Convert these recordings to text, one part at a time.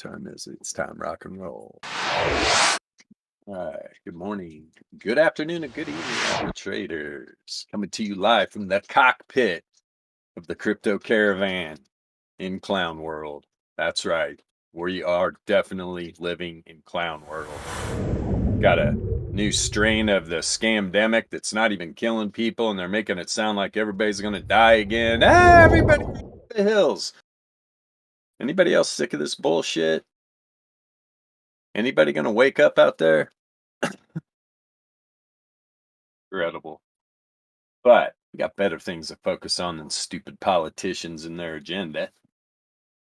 time is it? It's time rock and roll. All right. Good morning, good afternoon, and good evening, all the traders. Coming to you live from the cockpit of the crypto caravan in Clown World. That's right. We are definitely living in Clown World. Got a new strain of the scamdemic that's not even killing people, and they're making it sound like everybody's going to die again. Ah, everybody the hills. Anybody else sick of this bullshit? Anybody gonna wake up out there? Incredible. But we got better things to focus on than stupid politicians and their agenda.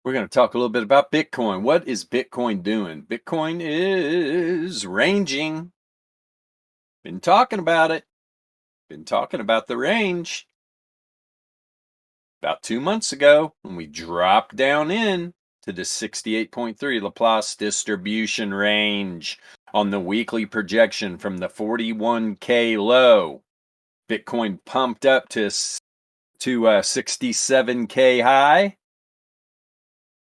We're going to talk a little bit about Bitcoin. What is Bitcoin doing? Bitcoin is ranging. Been talking about it. Been talking about the range. About 2 months ago, when we dropped down in to the 68.3 Laplace distribution range on the weekly projection from the 41K low. Bitcoin pumped up to 67K high.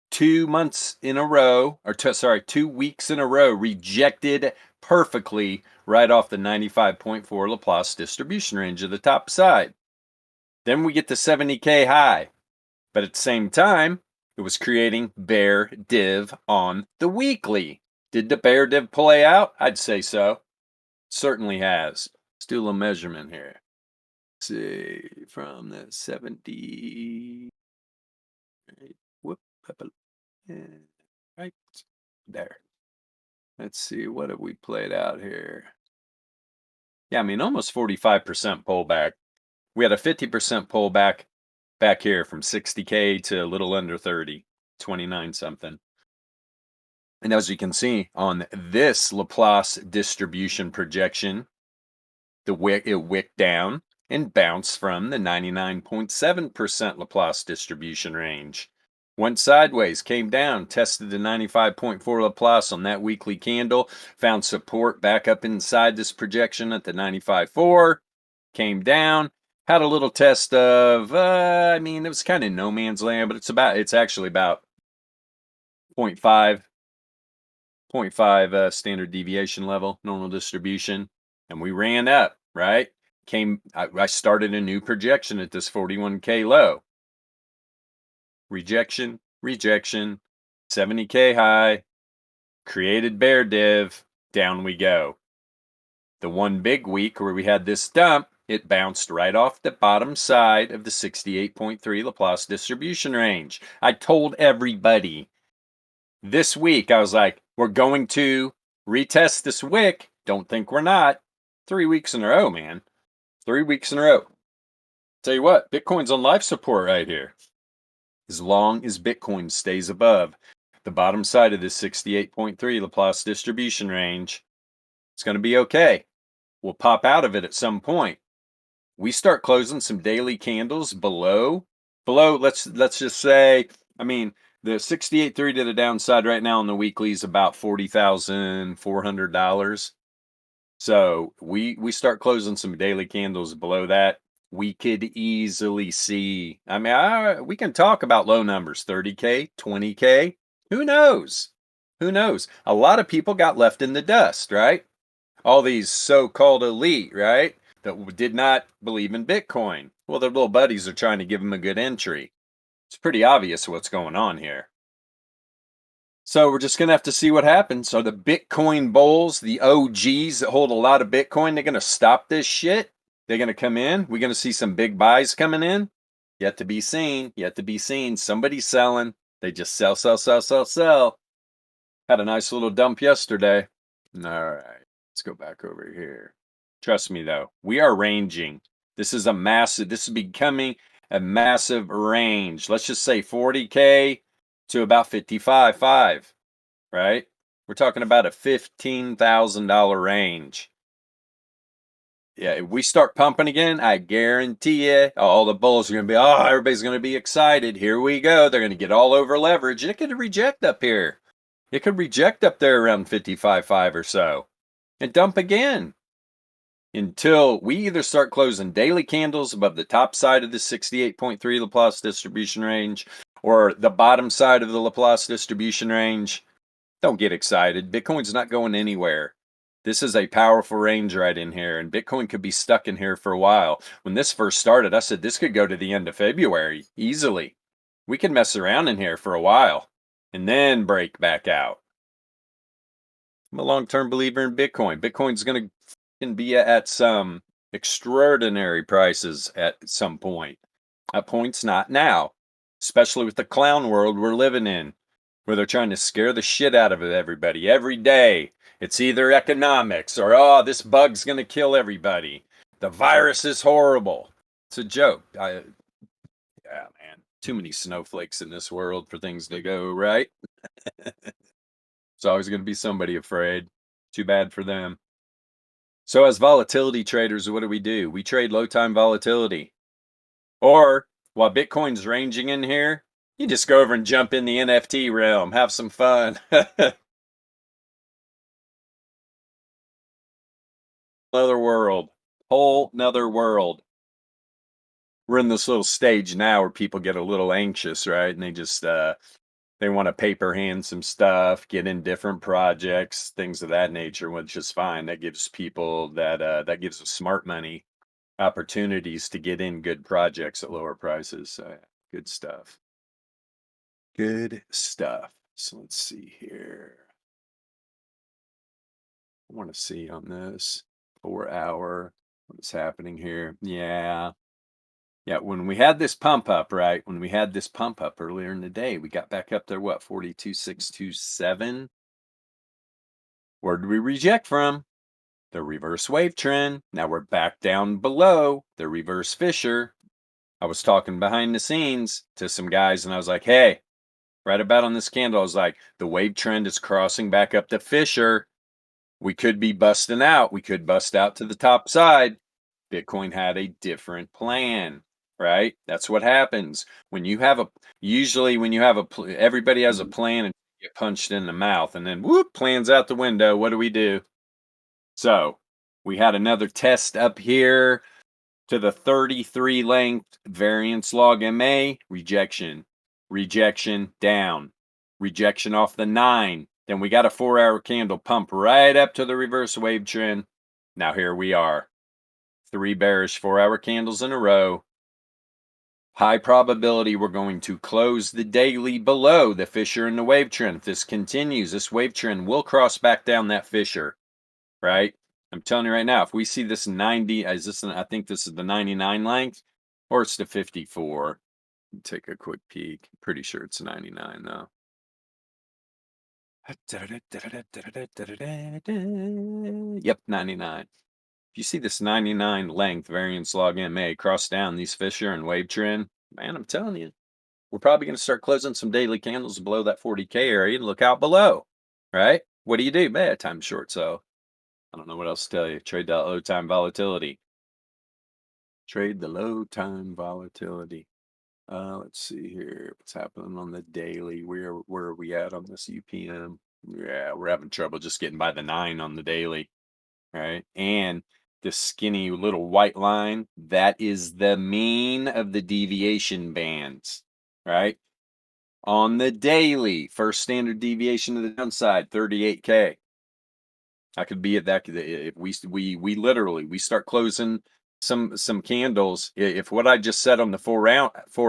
2 months in a row, 2 weeks in a row, rejected perfectly right off the 95.4 Laplace distribution range of the top side. Then we get to 70K high. But at the same time, it was creating bear div on the weekly. Did the bear div play out? I'd say so. Certainly has. Let's do a little measurement here. Let's see, from the 70, right there. Let's see, what have we played out here? Yeah, I mean, almost 45% pullback. We had a 50% pullback back here from 60K to a little under 30, 29 something. And as you can see on this Laplace distribution projection, it wicked down and bounced from the 99.7% Laplace distribution range. Went sideways, came down, tested the 95.4 Laplace on that weekly candle, found support back up inside this projection at the 95.4, came down, had a little test of, it was kind of no man's land, but it's actually about 0.5 standard deviation level, normal distribution, and we ran up, right? I started a new projection at this 41K low. Rejection, 70K high, created bear div, down we go. The one big week where we had this dump, it bounced right off the bottom side of the 68.3 Laplace distribution range. I told everybody this week, I was like, we're going to retest this wick. Don't think we're not. 3 weeks in a row, man. 3 weeks in a row. Tell you what, Bitcoin's on life support right here. As long as Bitcoin stays above the bottom side of this 68.3 Laplace distribution range, it's going to be okay. We'll pop out of it at some point. We start closing some daily candles below, let's just say, the 68.3 to the downside right now on the weekly is about $40,400. So we start closing some daily candles below that. We could easily see, we can talk about low numbers, 30K, 20K. Who knows? Who knows? A lot of people got left in the dust, right? All these so-called elite, right? That did not believe in Bitcoin. Well, their little buddies are trying to give them a good entry. It's pretty obvious what's going on here. So we're just going to have to see what happens. Are the Bitcoin bulls, the OGs that hold a lot of Bitcoin, they're going to stop this shit? They're going to come in? We're going to see some big buys coming in? Yet to be seen. Yet to be seen. Somebody's selling. They just sell. Had a nice little dump yesterday. All right. Let's go back over here. Trust me, though. We are ranging. This is becoming a massive range. Let's just say 40K to about 55.5, right? We're talking about a $15,000 range. Yeah, if we start pumping again, I guarantee you, all the bulls are going to be, everybody's going to be excited. Here we go. They're going to get all over leverage. It could reject up here. It could reject up there around 55.5 or so and dump again until we either start closing daily candles above the top side of the 68.3 Laplace distribution range or the bottom side of the Laplace distribution range. Don't get excited. Bitcoin's not going anywhere. This is a powerful range right in here, and Bitcoin could be stuck in here for a while. When this first started, I said this could go to the end of February easily. We could mess around in here for a while and then break back out. I'm a long-term believer in Bitcoin. Bitcoin's going to be at some extraordinary prices at some point. At points not now, especially with the clown world we're living in, where they're trying to scare the shit out of everybody every day. It's either economics or, oh, this bug's going to kill everybody. The virus is horrible. It's a joke. Yeah, man. Too many snowflakes in this world for things to go right. There's always going to be somebody afraid. Too bad for them. So as volatility traders, what do? We trade low time volatility. Or while Bitcoin's ranging in here, you just go over and jump in the NFT realm, have some fun. Another world, whole nother world. We're in this little stage now where people get a little anxious, right? And they just they want to paper hand some stuff, get in different projects, things of that nature, which is fine. That gives people that gives them smart money opportunities to get in good projects at lower prices. Good stuff. Good stuff. So let's see here. I want to see on this 4 hour what is happening here. Yeah. Yeah, when we had this pump up, right? When we had this pump up earlier in the day, we got back up there, what, 42,627? Where did we reject from? The reverse wave trend. Now we're back down below the reverse fissure. I was talking behind the scenes to some guys and I was like, hey, right about on this candle, I was like, the wave trend is crossing back up the fissure. We could be busting out. We could bust out to the top side. Bitcoin had a different plan, right? That's what happens when you have a, usually when you have everybody has a plan and you get punched in the mouth and then whoop, plans out the window. What do? So we had another test up here to the 33 length variance log MA, rejection, rejection down, rejection off the 9. Then we got a 4 hour candle pump right up to the reverse wave trend. Now here we are. 3 bearish 4 hour candles in a row. High probability we're going to close the daily below the fissure in the wave trend. If this continues, this wave trend will cross back down that fissure, right? I'm telling you right now, if we see this 90, I think this is the 99 length, or it's the 54. Take a quick peek. Pretty sure it's 99 though. Yep, 99. If you see this 99 length variance log MA cross down these fissure and wave trend, man, I'm telling you, we're probably going to start closing some daily candles below that 40K area and look out below, right? What do? Man, time short, so I don't know what else to tell you. Trade that low time volatility. Trade the low time volatility. Let's see here. What's happening on the daily? Where are we at on this UPM? Yeah, we're having trouble just getting by the 9 on the daily, right? And the skinny little white line, that is the mean of the deviation bands, right? On the daily, first standard deviation to the downside, 38K. I could be at that if we literally we start closing some candles. If what I just said on the 4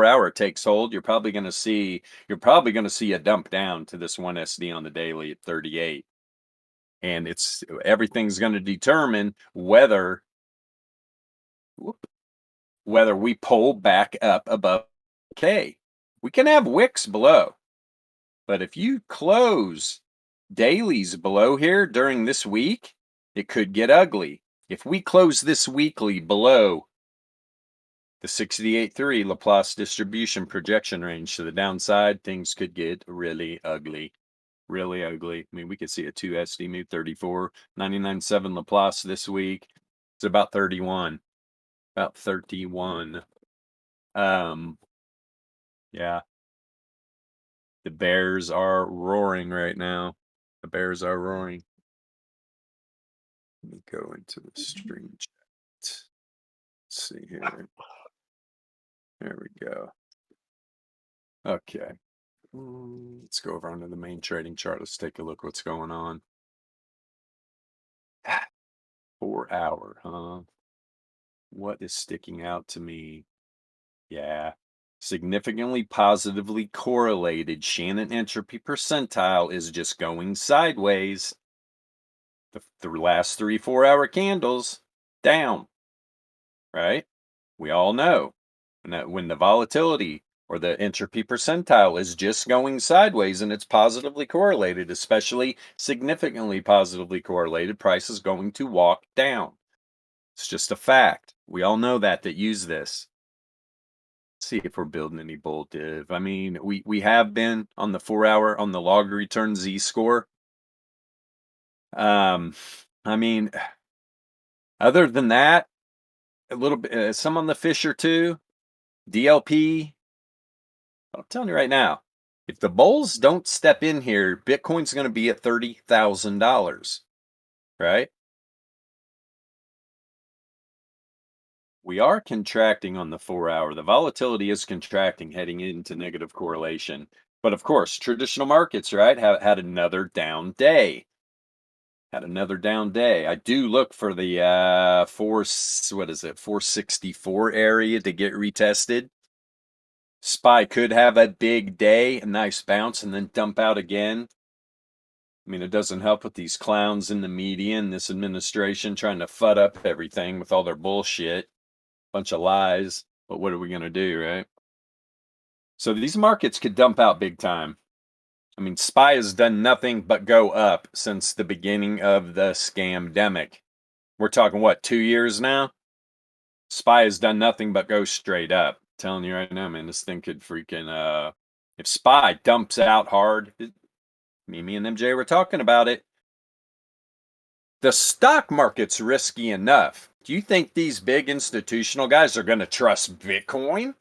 hour takes hold, you're probably going to see a dump down to this 1SD on the daily at 38. And it's everything's going to determine whether we pull back up above K. We can have wicks below, but if you close dailies below here during this week, it could get ugly. If we close this weekly below the 68.3 Laplace distribution projection range to the downside, things could get really ugly. Really ugly. I mean, we could see a 2 SD move 34, 99.7 Laplace this week. It's about 31. About 31. Yeah. The bears are roaring right now. The bears are roaring. Let me go into the stream chat. Let's see here. There we go. Okay. Let's go over onto the main trading chart. Let's take a look what's going on. 4 hour, huh? What is sticking out to me? Yeah. Significantly positively correlated Shannon entropy percentile is just going sideways. The last 3 4 hour candles down, right? We all know when the volatility or the entropy percentile is just going sideways and it's positively correlated, especially significantly positively correlated, price is going to walk down. It's just a fact. We all know that use this. See if we're building any bull div. I mean, we have been on the 4 hour on the log return Z score. I mean, other than that, a little bit, some on the Fisher too, DLP. I'm telling you right now, if the bulls don't step in here, Bitcoin's going to be at $30,000, right? We are contracting on the 4 hour. The volatility is contracting, heading into negative correlation. But of course, traditional markets, right, have had another down day. Had another down day. I do look for the 464 area to get retested. SPY could have a big day, a nice bounce, and then dump out again. I mean, it doesn't help with these clowns in the media and this administration trying to fud up everything with all their bullshit. Bunch of lies. But what are we going to do, right? So these markets could dump out big time. I mean, SPY has done nothing but go up since the beginning of the scamdemic. We're talking, what, 2 years now? SPY has done nothing but go straight up. I'm telling you right now, man, this thing could freaking, if SPY dumps out hard, me and MJ were talking about it. The stock market's risky enough. Do you think these big institutional guys are going to trust Bitcoin?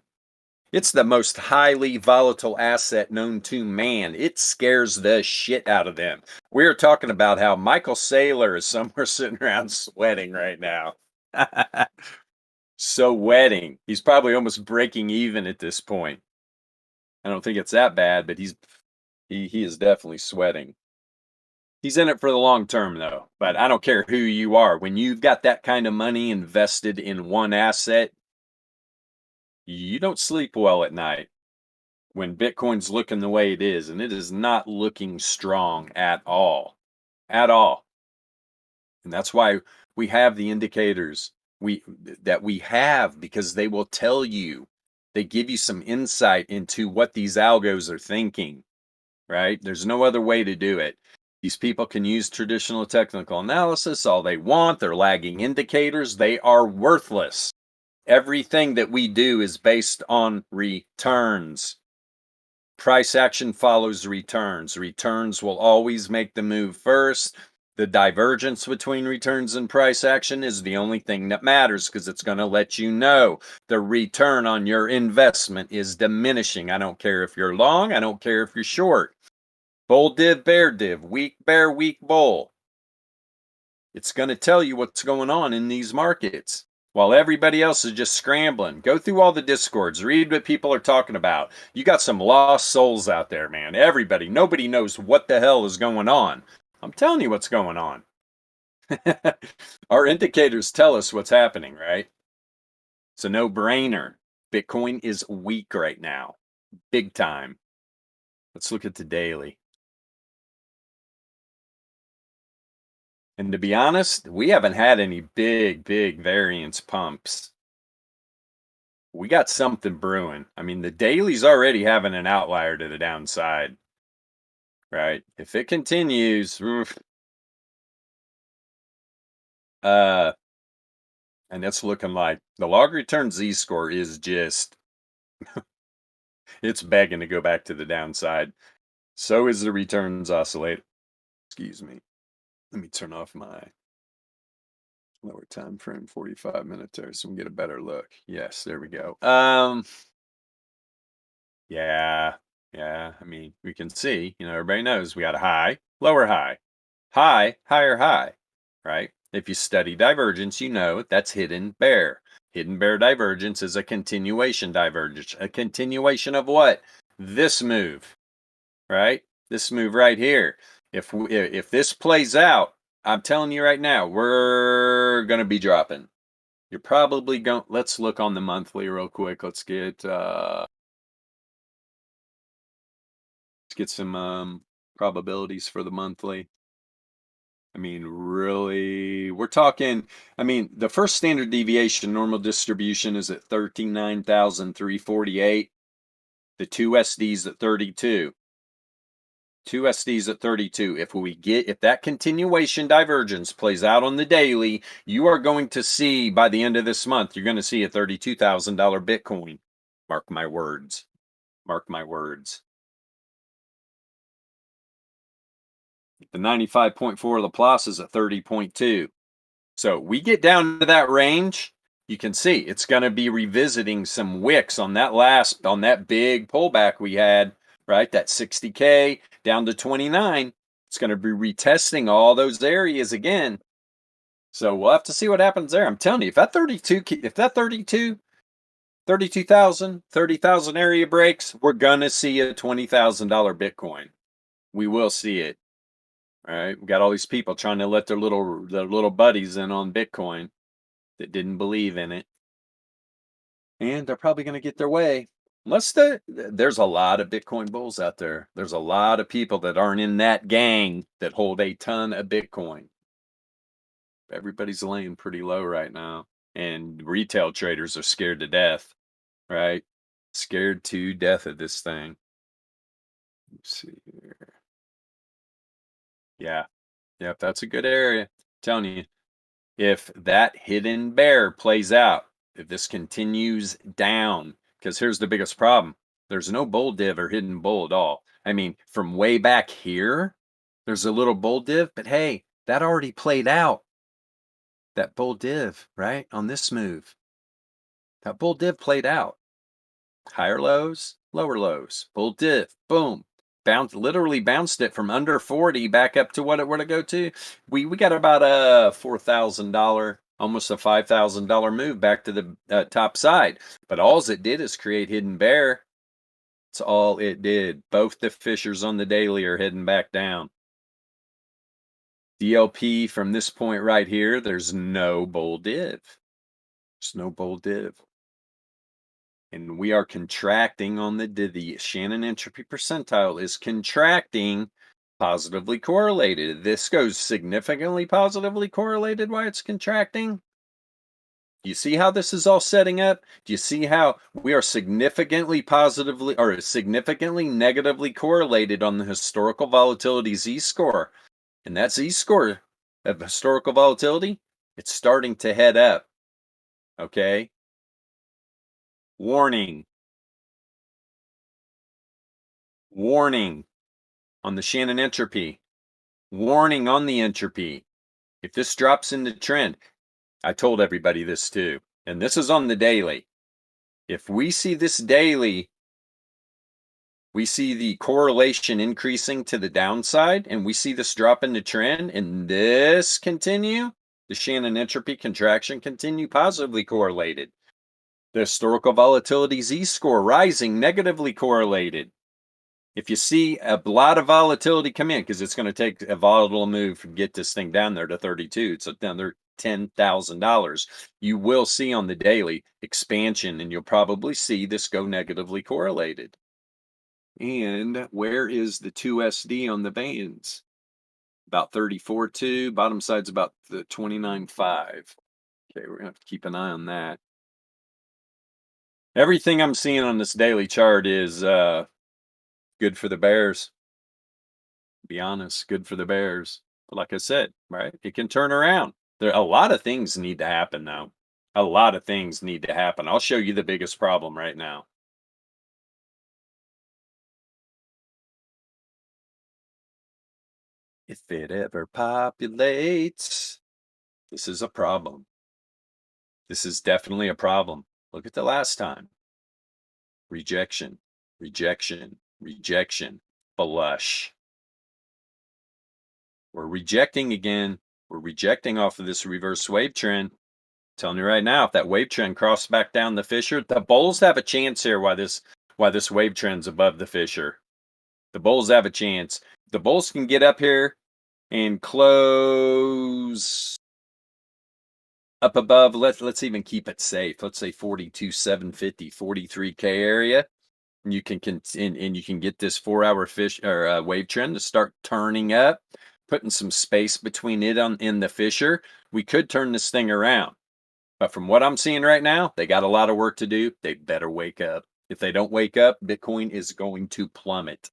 It's the most highly volatile asset known to man. It scares the shit out of them. We're talking about how Michael Saylor is somewhere sitting around sweating right now. Sweating. He's probably almost breaking even at this point. I don't think it's that bad, but he is definitely sweating. He's in it for the long term, though. But I don't care who you are. When you've got that kind of money invested in one asset, you don't sleep well at night when Bitcoin's looking the way it is. And it is not looking strong at all. At all. And that's why we have the indicators that we have, because they will tell you, they give you some insight into what these algos are thinking, right? There's no other way to do it. These people can use traditional technical analysis all they want. They're lagging indicators. They are worthless. Everything that we do is based on returns. Price action follows returns. Returns will always make the move first. The divergence between returns and price action is the only thing that matters, because it's going to let you know the return on your investment is diminishing. I don't care if you're long. I don't care if you're short. Bull div, bear div, weak bear, weak bull. It's going to tell you what's going on in these markets while everybody else is just scrambling. Go through all the discords, read what people are talking about. You got some lost souls out there, man. Nobody knows what the hell is going on. I'm telling you what's going on. Our indicators tell us what's happening, right? It's a no-brainer. Bitcoin is weak right now. Big time. Let's look at the daily. And to be honest, we haven't had any big variance pumps. We got something brewing. I mean, the daily's already having an outlier to the downside, right? If it continues, and it's looking like the log return Z score is just, it's begging to go back to the downside. So is the returns oscillator. Excuse me. Let me turn off my lower time frame 45-minute there so we can get a better look. Yes, there we go. Yeah. I mean, we can see, everybody knows we got a high, lower high, higher high, right? If you study divergence, you know that's hidden bear. Hidden bear divergence is a continuation divergence. A continuation of what? This move. right? This move right here. If this plays out, I'm telling you right now, we're going to be dropping. You're probably going, let's look on the monthly real quick. Let's get some probabilities for the monthly. I mean, really, we're talking, I mean, the first standard deviation normal distribution is at 39,348. The two SDs at 32. Two SDs at 32. If that continuation divergence plays out on the daily, you are going to see by the end of this month, you're going to see a $32,000 Bitcoin. Mark my words. Mark my words. The 95.4 Laplace is at 30.2. So we get down to that range, you can see it's going to be revisiting some wicks on that big pullback we had, right? That 60K down to 29. It's going to be retesting all those areas again. So we'll have to see what happens there. I'm telling you, if that 32,000, 30,000 area breaks, we're going to see a $20,000 Bitcoin. We will see it. All right. We got all these people trying to let their little buddies in on Bitcoin that didn't believe in it. And they're probably going to get their way. There's a lot of Bitcoin bulls out there. There's a lot of people that aren't in that gang that hold a ton of Bitcoin. Everybody's laying pretty low right now. And retail traders are scared to death, right? Scared to death of this thing. Let's see here. Yeah. Yep, that's a good area. I'm telling you. If that hidden bear plays out, if this continues down, because here's the biggest problem. There's no bull div or hidden bull at all. I mean, from way back here, there's a little bull div, but hey, that already played out. That bull div, right? On this move. That bull div played out. Higher lows, lower lows. Bull div, boom. Literally bounced it from under 40 back up to what it were to go to. We got about a $4,000, almost a $5,000 move back to the top side. But all it did is create hidden bear. That's all it did. Both the fissures on the daily are heading back down. DLP from this point right here, there's no bull div. There's no bull div. And we are contracting on the Shannon entropy percentile is contracting positively correlated. This goes significantly positively correlated why it's contracting. Do you see how this is all setting up? Do you see how we are significantly positively or significantly negatively correlated on the historical volatility Z-score? And that Z-score of historical volatility, it's starting to head up. Okay? Warning. Warning on the Shannon entropy. Warning on the entropy. If this drops into trend, I told everybody this too, and this is on the daily. If we see this daily, we see the correlation increasing to the downside, and we see this drop into trend, and this continue, the Shannon entropy contraction continue positively correlated. The historical volatility Z-score rising negatively correlated. If you see a lot of volatility come in, because it's going to take a volatile move to get this thing down there to 32, it's another $10,000. You will see on the daily expansion, and you'll probably see this go negatively correlated. And where is the 2SD on the bands? About 34.2. Bottom side's about the 29.5. Okay, we're going to have to keep an eye on that. Everything I'm seeing on this daily chart is good for the bears. Be honest, good for the bears. But like I said, right? It can turn around. A lot of things need to happen now. A lot of things need to happen. I'll show you the biggest problem right now. If it ever populates, this is a problem. This is definitely a problem. Look at the last time. Rejection, rejection, rejection, blush. We're rejecting again. We're rejecting off of this reverse wave trend. I'm telling you right now, if that wave trend crosses back down the fissure, the bulls have a chance here. Why this wave trend's above the fissure? The bulls have a chance. The bulls can get up here and close up above. Let's even keep it safe. Let's say 42,750, 43K area. And you can and you can get this 4-hour fish or wave trend to start turning up, putting some space between it in the fisher. We could turn this thing around. But from what I'm seeing right now, they got a lot of work to do. They better wake up. If they don't wake up, Bitcoin is going to plummet.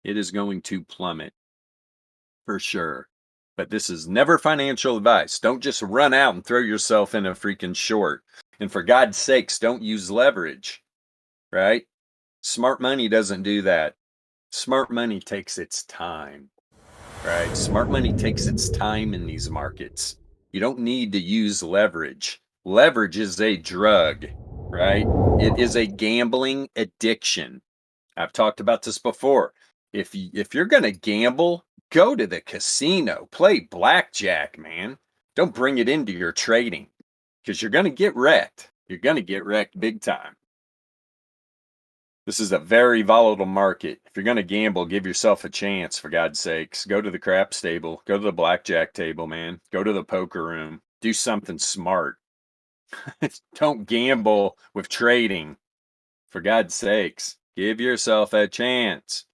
It is going to plummet for sure. But this is never financial advice. Don't just run out and throw yourself in a freaking short. And for God's sakes, don't use leverage, right? Smart money doesn't do that. Smart money takes its time, right? Smart money takes its time in these markets. You don't need to use leverage. Leverage is a drug, right? It is a gambling addiction. I've talked about this before. If you're going to gamble, go to the casino, play blackjack, man. Don't bring it into your trading because you're going to get wrecked. You're going to get wrecked big time. This is a very volatile market. If you're going to gamble, give yourself a chance, for God's sakes. Go to the craps table. Go to the blackjack table, man. Go to the poker room. Do something smart. Don't gamble with trading. For God's sakes, give yourself a chance.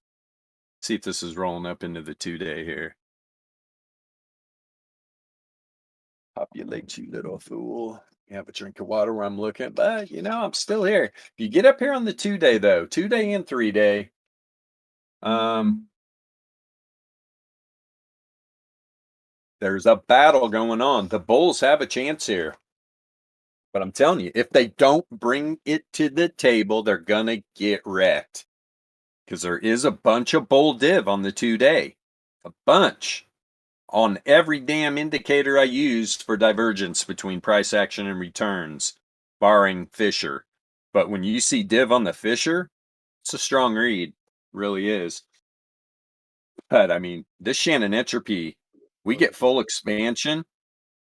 See if this is rolling up into the 2-day here. Populate, you little fool. Have a drink of water while I'm looking, but I'm still here. If you get up here on the 2-day though, 2-day and 3-day, there's a battle going on. The bulls have a chance here. But I'm telling you, if they don't bring it to the table, they're gonna get wrecked. Because there is a bunch of bull div on the 2-day. A bunch. On every damn indicator I used for divergence between price action and returns, barring Fisher. But when you see div on the Fisher, it's a strong read. Really is. But I mean, this Shannon entropy, we get full expansion,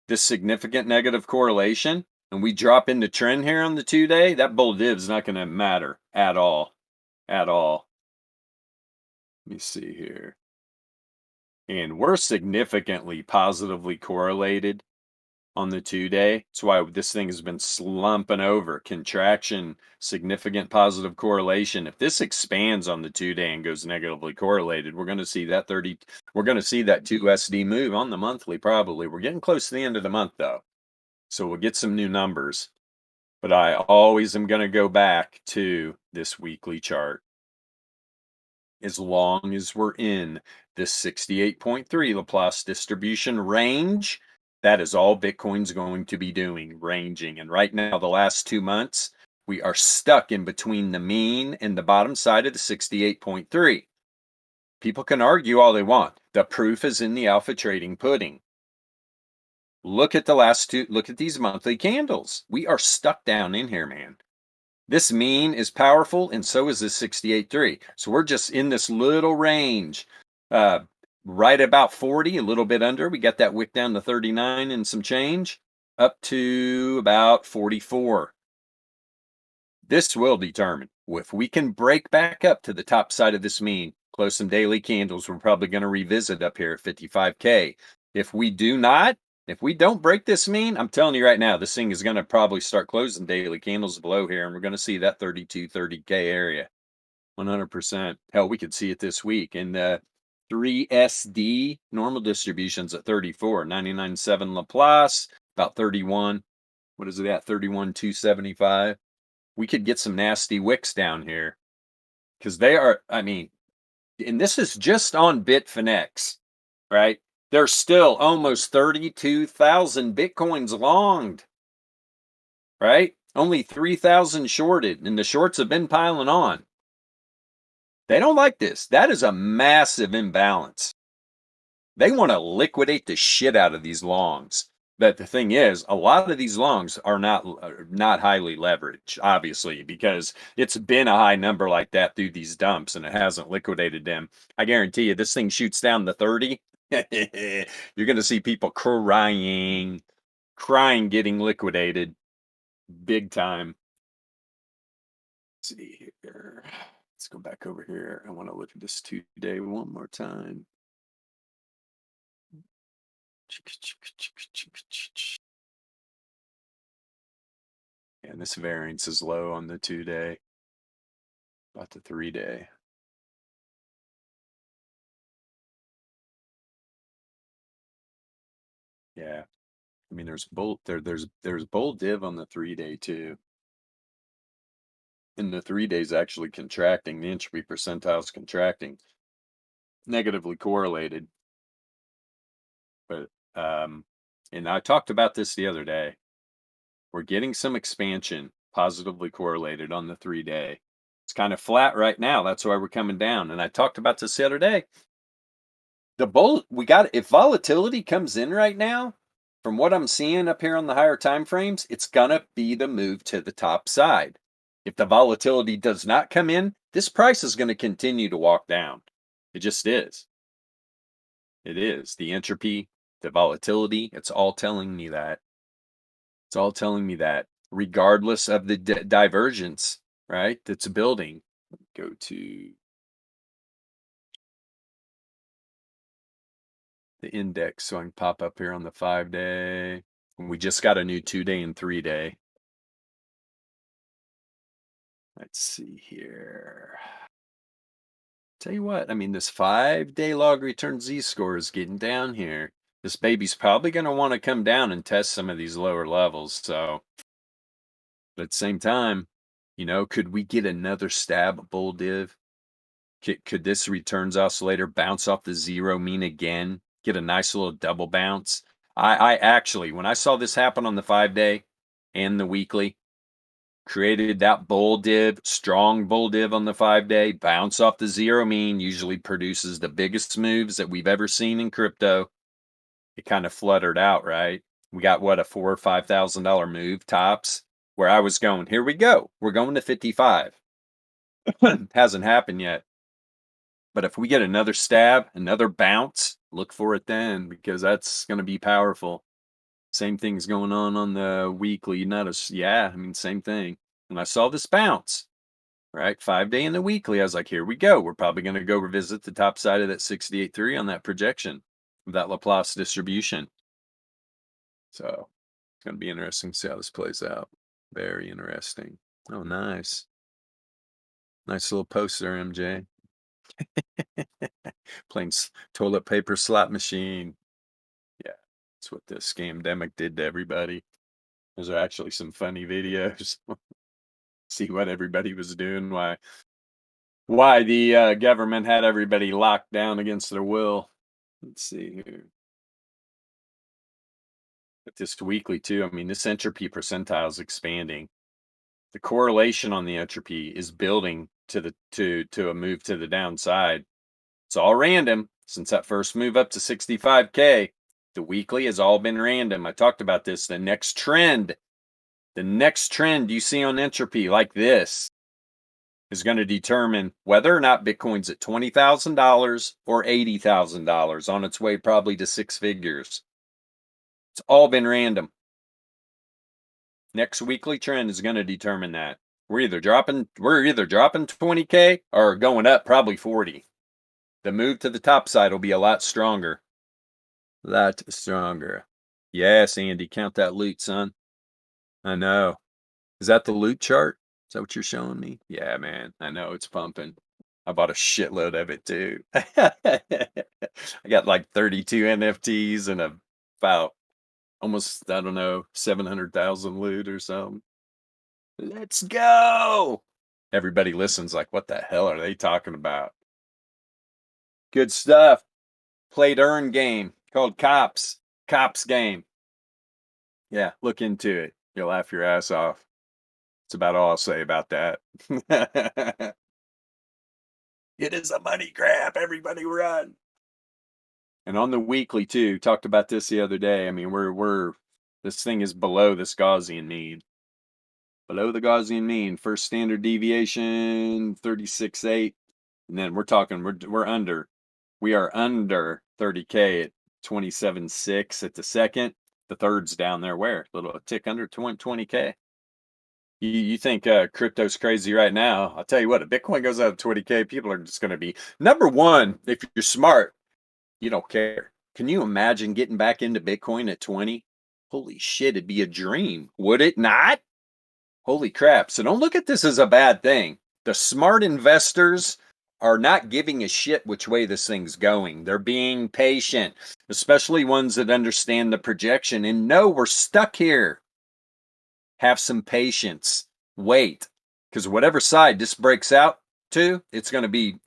this significant negative correlation, and we drop into trend here on the 2-day, that bull div is not going to matter at all. At all. Let me see here. And we're significantly positively correlated on the 2-day. That's why this thing has been slumping over. Contraction, significant positive correlation. If this expands on the 2-day and goes negatively correlated, we're going to see that we're going to see that 2SD move on the monthly probably. We're getting close to the end of the month though. So we'll get some new numbers. But I always am going to go back to this weekly chart. As long as we're in this 68.3 Laplace distribution range, that is all Bitcoin's going to be doing, ranging. And right now, the last 2 months, we are stuck in between the mean and the bottom side of the 68.3. People can argue all they want. The proof is in the alpha trading pudding. Look at look at these monthly candles. We are stuck down in here, man. This mean is powerful, and so is this 68.3. So we're just in this little range, right about 40, a little bit under. We got that wick down to 39 and some change, up to about 44. This will determine if we can break back up to the top side of this mean, close some daily candles. We're probably going to revisit up here at 55K. If we do not, if we don't break this mean, I'm telling you right now, this thing is going to probably start closing daily candles below here, and we're going to see that 30K area. 100%. Hell, we could see it this week. And the 3SD normal distributions at 34, 99.7 Laplace, about 31. What is it at? 31,275. we could get some nasty wicks down here because they are, I mean, and this is just on Bitfinex, right? There's still almost 32,000 Bitcoins longed, right? Only 3,000 shorted, and the shorts have been piling on. They don't like this. That is a massive imbalance. They want to liquidate the shit out of these longs. But the thing is, a lot of these longs are not highly leveraged, obviously, because it's been a high number like that through these dumps, and it hasn't liquidated them. I guarantee you, this thing shoots down to 30. You're going to see people crying, getting liquidated, big time. Let's see here. Let's go back over here. I want to look at this 2-day one more time. And this variance is low on the 2-day, about the 3-day. Yeah, I mean there's bull div on the 3-day too, and the 3-day is actually contracting. The entropy percentile is contracting, negatively correlated. But and I talked about this the other day. We're getting some expansion positively correlated on the 3-day. It's kind of flat right now. That's why we're coming down. And I talked about this the other day. The bull, we got, if volatility comes in right now, from what I'm seeing up here on the higher time frames, it's gonna be the move to the top side. If the volatility does not come in, this price is going to continue to walk down. It just is. It is. The entropy, the volatility, it's all telling me that. It's all telling me that, regardless of the divergence, right? That's building. Go to the index so I can pop up here on the 5-day. We just got a new 2-day and 3-day. Let's see here. Tell you what, I mean, this 5-day log return z-score is getting down here. This baby's probably going to want to come down and test some of these lower levels. So, but at the same time, could we get another stab bull div? Could this returns oscillator bounce off the zero mean again? Get a nice little double bounce? I actually, when I saw this happen on the 5-day and the weekly, created that bull div, strong bull div on the 5-day, bounce off the zero mean, usually produces the biggest moves that we've ever seen in crypto. It kind of fluttered out, right? We got what, a $4,000 or $5,000 move tops, where I was going, here we go. We're going to 55. Hasn't happened yet. But if we get another stab, another bounce, look for it then, because that's going to be powerful. Same thing's going on the weekly. Yeah, I mean, same thing. When I saw this bounce, right, 5-day and the weekly, I was like, here we go. We're probably going to go revisit the top side of that 68.3 on that projection of that Laplace distribution. So it's going to be interesting to see how this plays out. Very interesting. Oh, nice. Nice little poster, MJ. Playing toilet paper slot machine. Yeah, that's what the scamdemic did to everybody. Those are actually some funny videos. See what everybody was doing, why the government had everybody locked down against their will. Let's see here. But this weekly too, I mean, this entropy percentile is expanding. The correlation on the entropy is building to a move to the downside. It's all random since that first move up to 65K. The weekly has all been random. I talked about this. The next trend you see on entropy like this is going to determine whether or not Bitcoin's at $20,000 or $80,000 on its way probably to 6 figures. It's all been random. Next weekly trend is going to determine that. We're either dropping 20K or going up probably 40. The move to the top side will be a lot stronger. Lot stronger. Yes, Andy, count that loot, son. I know. Is that the loot chart? Is that what you're showing me? Yeah, man. I know it's pumping. I bought a shitload of it too. I got like 32 NFTs and about almost, I don't know, 700,000 loot or something. Let's go. Everybody listens like, what the hell are they talking about? Good stuff. Played earn game called Cops. Cops game. Yeah, look into it. You'll laugh your ass off. That's about all I'll say about that. It is a money grab. Everybody run. And on the weekly too, talked about this the other day. I mean, we're this thing is below this Gaussian mean. Below the Gaussian mean. First standard deviation 36.8. And then we're talking we're under. We are under 30K at 27.6 at the second. The third's down there where? A little tick under 20K. You think crypto's crazy right now? I'll tell you what, if Bitcoin goes out to 20K, people are just going to be number one. If you're smart, you don't care. Can you imagine getting back into Bitcoin at 20? Holy shit, it'd be a dream, would it not? Holy crap. So don't look at this as a bad thing. The smart investors are not giving a shit which way this thing's going. They're being patient, especially ones that understand the projection and know we're stuck here. Have some patience. Wait, because whatever side this breaks out to, it's going to be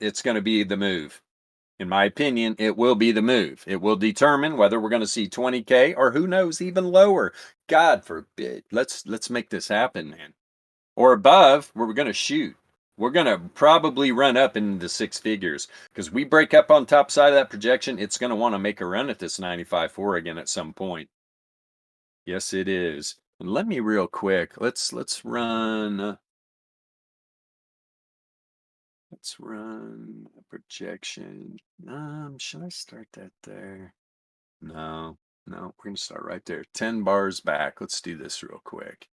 the move. In my opinion, it will be the move. It will determine whether we're going to see 20K or who knows, even lower. God forbid. Let's make this happen, man. Or above, where we're going to shoot. We're going to probably run up into the six figures because we break up on top side of that projection. It's going to want to make a run at this 95.4 again at some point. Yes, it is. And let me real quick. Let's run. Let's run a projection. Should I start that there? No, we're going to start right there. 10 bars back. Let's do this real quick.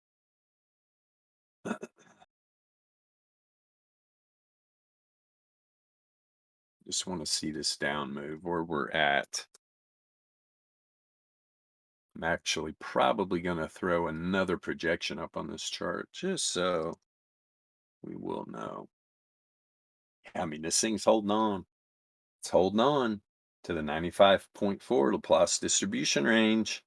Just want to see this down move where we're at. I'm actually probably going to throw another projection up on this chart just so we will know. I mean, this thing's holding on. It's holding on to the 95.4 Laplace distribution range.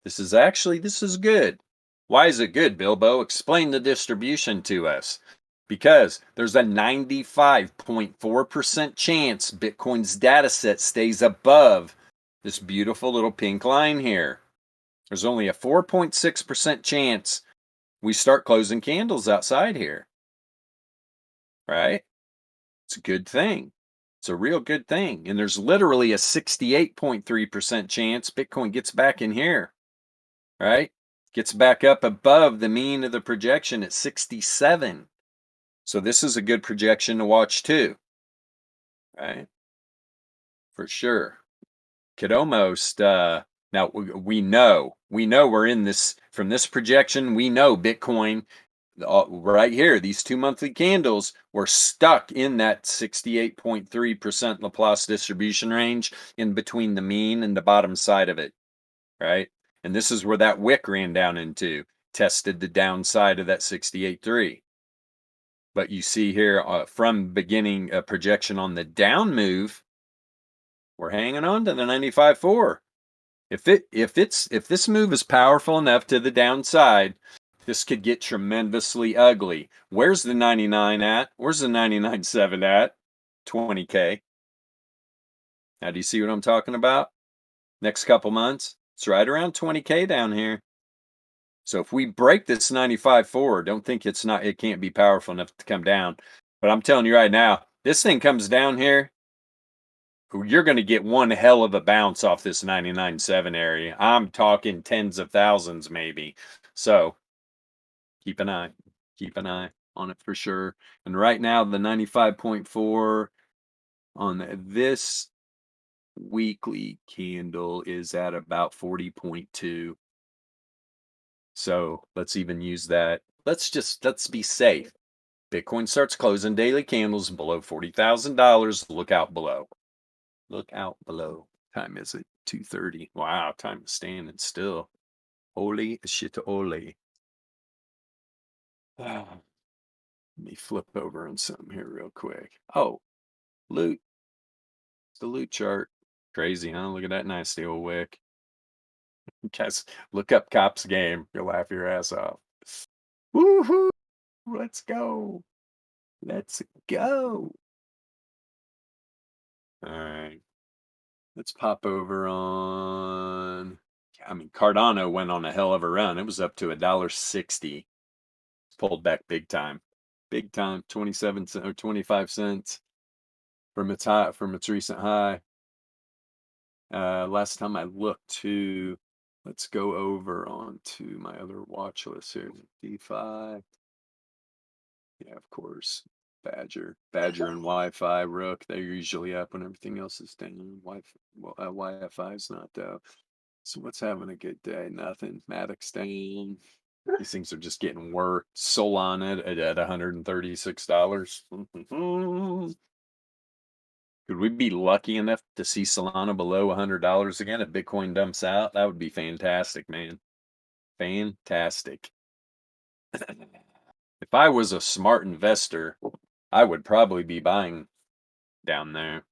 This is good. Why is it good, Bilbo? Explain the distribution to us. Because there's a 95.4% chance Bitcoin's data set stays above this beautiful little pink line here. There's only a 4.6% chance we start closing candles outside here. Right? It's a good thing. It's a real good thing. And there's literally a 68.3% chance Bitcoin gets back in here. Right? Gets back up above the mean of the projection at 67. So this is a good projection to watch too. Right? For sure. Could almost now we know we're in this from this projection. We know Bitcoin right here, these 2 monthly candles were stuck in that 68.3% Laplace distribution range in between the mean and the bottom side of it, right? And this is where that wick ran down into, tested the downside of that 68.3. But you see here from beginning a projection on the down move, we're hanging on to the 95.4. If this move is powerful enough to the downside, this could get tremendously ugly. Where's the 99 at? Where's the 99.7 at? 20K. Now, do you see what I'm talking about? Next couple months, it's right around 20K down here. So if we break this 95.4, don't think it can't be powerful enough to come down. But I'm telling you right now, this thing comes down here, you're going to get one hell of a bounce off this 99.7 area. I'm talking tens of thousands maybe. So keep an eye on it for sure. And right now, the 95.4 on this weekly candle is at about 40.2. So let's even use that. Let's be safe. Bitcoin starts closing daily candles below $40,000. Look out below. Look out below. Time is it? 2:30. Wow, time is standing still. Holy shit, holy. Let me flip over on something here real quick. Oh, loot. It's the loot chart. Crazy, huh? Look at that nasty old wick. Guys, look up Cops game. You'll laugh your ass off. Woohoo! Let's go. Let's go. All right. Let's pop over on. I mean, Cardano went on a hell of a run. It was up to $1.60. Pulled back big time. Big time. 27 cents or 25 cents from its high, from its recent high. Last time I looked to, let's go over on to my other watch list here. DeFi. Yeah, of course. Badger and Wi-Fi, Rook, they're usually up when everything else is down. Wi-Fi is not though. So what's having a good day? Nothing. Matic's down. These things are just getting worked. Solana at $136. Could we be lucky enough to see Solana below $100 again if Bitcoin dumps out? That would be fantastic, man. Fantastic. If I was a smart investor, I would probably be buying down there.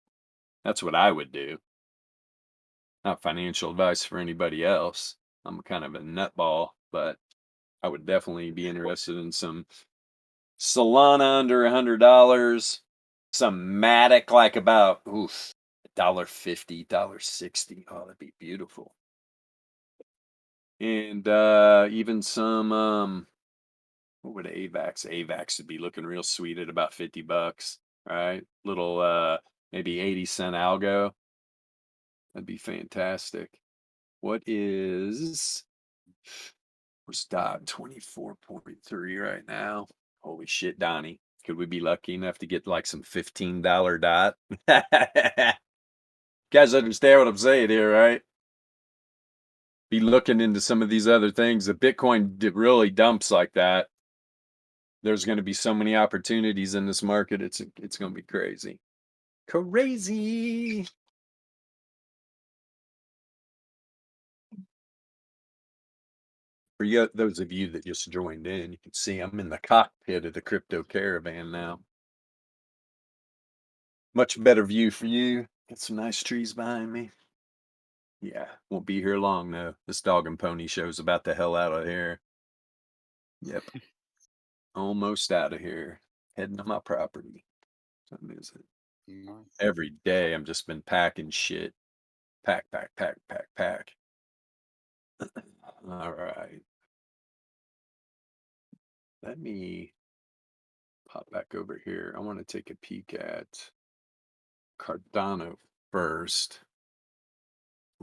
That's what I would do. Not financial advice for anybody else. I'm kind of a nutball, but I would definitely be interested in some Solana under $100, some Matic like about $1.50, $1.60. Oh, that'd be beautiful. And even some what would AVAX? AVAX would be looking real sweet at about $50, right? Little maybe 80-cent algo. That'd be fantastic. What is where's dot 24.3 right now? Holy shit, Donnie. Could we be lucky enough to get like some $15 dot? Guys understand what I'm saying here, right? Be looking into some of these other things. If Bitcoin really dumps like that, there's going to be so many opportunities in this market. It's going to be crazy. Crazy. For you, those of you that just joined in, you can see I'm in the cockpit of the crypto caravan now. Much better view for you. Got some nice trees behind me. Yeah, won't be here long though. This dog and pony show's about the hell out of here. Yep, almost out of here. Heading to my property. What time is it? Nice. Every day I'm just been packing shit. Pack, pack, pack, pack, pack. All right. Let me pop back over here. I want to take a peek at Cardano first.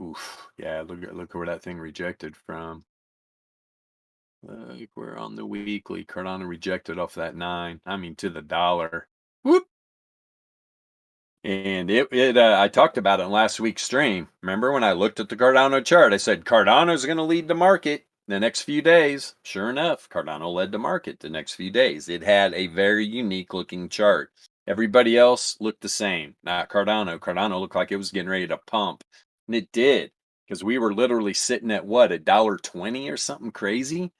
Oof. Yeah, look where that thing rejected from. Like we're on the weekly. Cardano rejected off that 9. I mean to the dollar. Whoop. And I talked about it in last week's stream. Remember when I looked at the Cardano chart? I said Cardano's going to lead the market the next few days. Sure enough, Cardano led the market the next few days. It had a very unique looking chart. Everybody else looked the same. Not Cardano. Cardano looked like it was getting ready to pump, and it did because we were literally sitting at what, $1.20 or something crazy.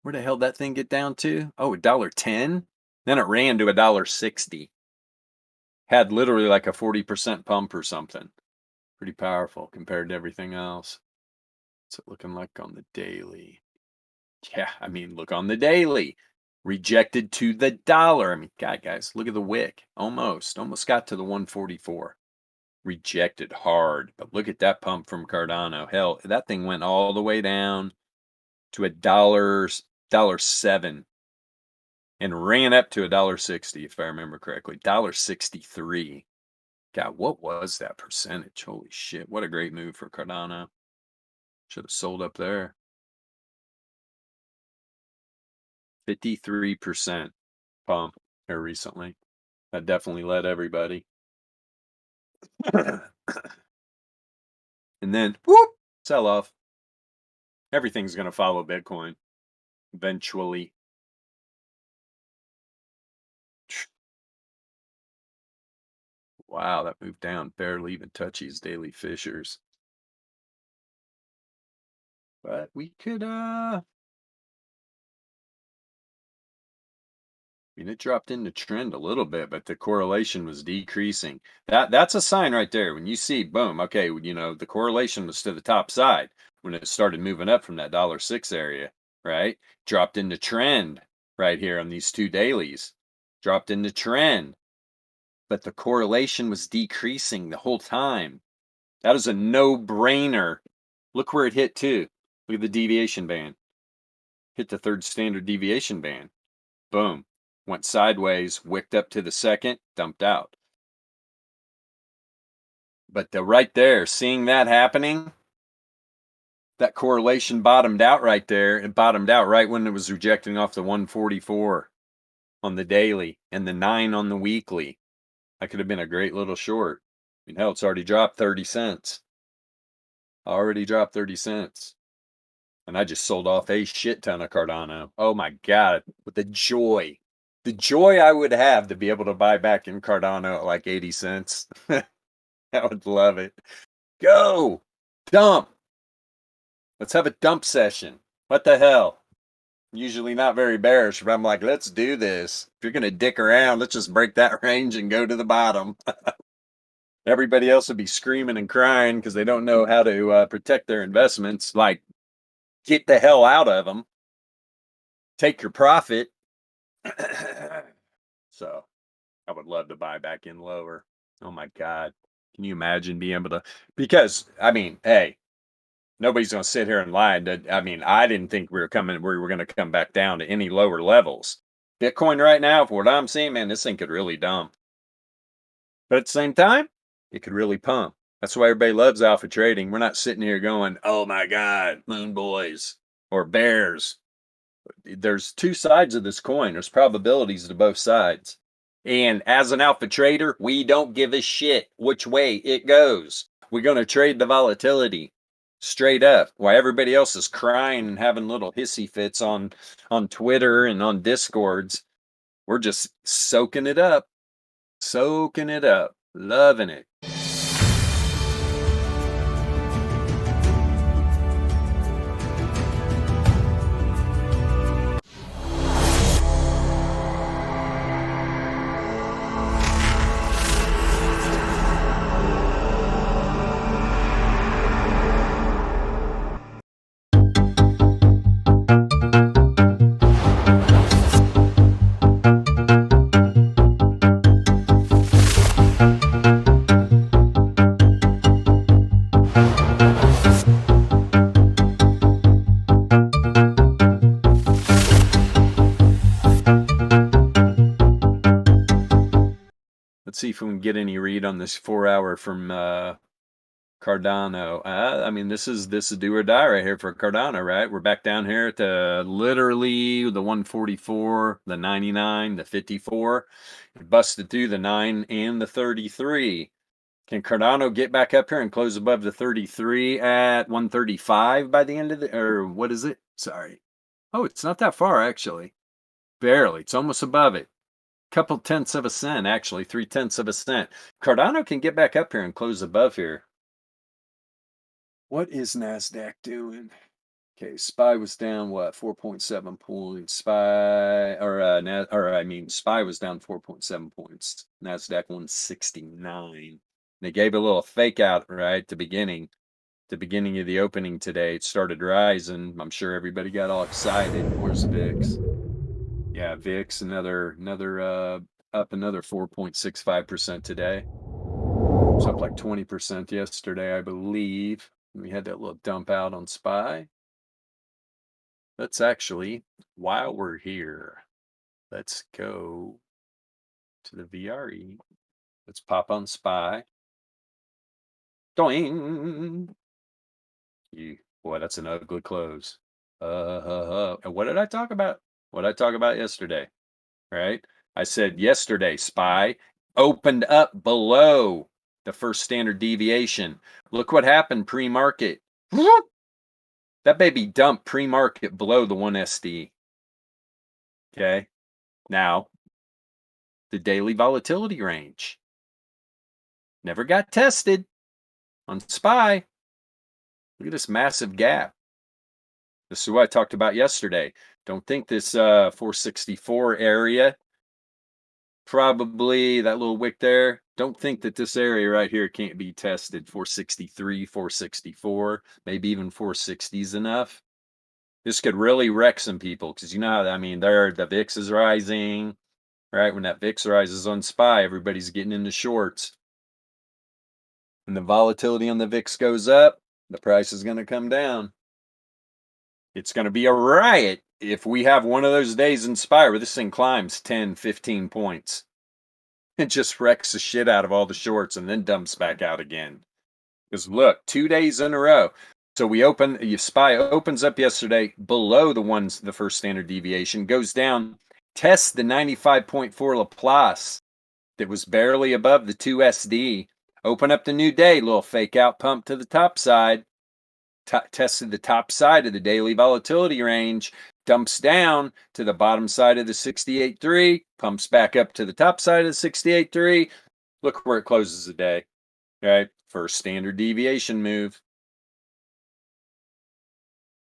Where the hell did that thing get down to? Oh, $1.10. Then it ran to $1.60. Had literally like a 40% pump or something. Pretty powerful compared to everything else. What's it looking like on the daily? Yeah, I mean, look on the daily. Rejected to the dollar. I mean, God, guys, look at the wick. Almost got to the 144. Rejected hard. But look at that pump from Cardano. Hell, that thing went all the way down to $1.07 and ran up to $1.60, if I remember correctly. $1.63. God, what was that percentage? Holy shit. What a great move for Cardano. Should have sold up there. 53% pump here recently. That definitely led everybody. And then, whoop, sell off. Everything's going to follow Bitcoin eventually. Wow, that moved down. Barely even touches daily fissures. But we could, I mean, it dropped into trend a little bit, but the correlation was decreasing. That's a sign right there. When you see, boom, okay, the correlation was to the top side when it started moving up from that $1.06 area, right? Dropped into trend. right here on these two dailies. Dropped into trend, but the correlation was decreasing the whole time. That is a no-brainer. Look where it hit too. Look at the deviation band. Hit the third standard deviation band. Boom. Went sideways, wicked up to the second, dumped out. But right there, seeing that happening, that correlation bottomed out right there. It bottomed out right when it was rejecting off the 144 on the daily and the 9 on the weekly. That could have been a great little short. I mean, hell, it's already dropped 30 cents. Already dropped 30 cents. And I just sold off a shit ton of Cardano. Oh my God. With the joy I would have to be able to buy back in Cardano at like 80 cents. I would love it. Go! Dump! Let's have a dump session. What the hell? Usually not very bearish, but I'm like, let's do this. If you're going to dick around, let's just break that range and go to the bottom. Everybody else would be screaming and crying because they don't know how to protect their investments. Like, get the hell out of them. Take your profit. So I would love to buy back in lower. Oh my God. Can you imagine being able to? Because, I mean, hey, nobody's going to sit here and lie. I mean, I didn't think we were going to come back down to any lower levels. Bitcoin right now, for what I'm seeing, man, this thing could really dump. But at the same time, it could really pump. That's why everybody loves alpha trading. We're not sitting here going, oh my God, moon boys or bears. There's two sides of this coin. There's probabilities to both sides. And as an alpha trader, we don't give a shit which way it goes. We're going to trade the volatility straight up. While everybody else is crying and having little hissy fits on Twitter and on Discords, we're just soaking it up, loving it. Let's see if we can get any read on this 4 hour from Cardano. I mean, this is do or die right here for Cardano, right? We're back down here at the literally the 144, the 99, the 54. It busted through the 9 and the 33. Can Cardano get back up here and close above the 33 at 135 by the end of the, or what is it? Sorry. Oh, it's not that far actually. Barely. It's almost above it. Couple tenths of a cent, actually, 3/10 of a cent. Cardano can get back up here and close above here. What is NASDAQ doing? Okay, SPY was down, what, 4.7 points. SPY was down 4.7 points. NASDAQ 169. They gave a little fake out, right, at the beginning. The beginning of the opening today, it started rising. I'm sure everybody got all excited. Where's VIX? Yeah, VIX another up another 4.65% today. It's up like 20% yesterday, I believe. We had that little dump out on SPY. Let's actually, while we're here, let's go to the VRE. Let's pop on SPY. Doing. Boy, that's an ugly close. And what did I talk about? What did I talk about yesterday? Right? I said yesterday, SPY opened up below the first standard deviation. Look what happened pre-market. That baby dumped pre-market below the 1SD. Okay. Now, the daily volatility range never got tested on SPY. Look at this massive gap. This is what I talked about yesterday. Don't think this 464 area, probably that little wick there. Don't think that this area right here can't be tested. 463, 464, maybe even 460 is enough. This could really wreck some people because you know how, I mean, the VIX is rising, right? When that VIX rises on SPY, everybody's getting into shorts. When the volatility on the VIX goes up, the price is going to come down. It's going to be a riot if we have one of those days in SPY where this thing climbs 10, 15 points. It just wrecks the shit out of all the shorts and then dumps back out again. Because look, 2 days in a row. So SPY opens up yesterday below the first standard deviation, goes down, tests the 95.4 Laplace that was barely above the 2SD. Open up the new day, little fake out pump to the top side. Tested the top side of the daily volatility range, dumps down to the bottom side of the 68.3, pumps back up to the top side of the 68.3. Look where it closes the day, right? First standard deviation move.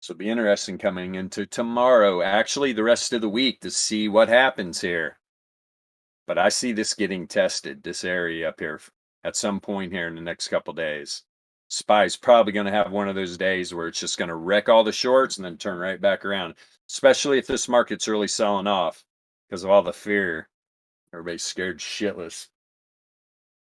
So it'll be interesting coming into tomorrow, actually the rest of the week, to see what happens here. But I see this getting tested, this area up here, at some point here in the next couple days. SPY's probably going to have one of those days where it's just going to wreck all the shorts and then turn right back around, especially if this market's really selling off because of all the fear. Everybody's scared shitless.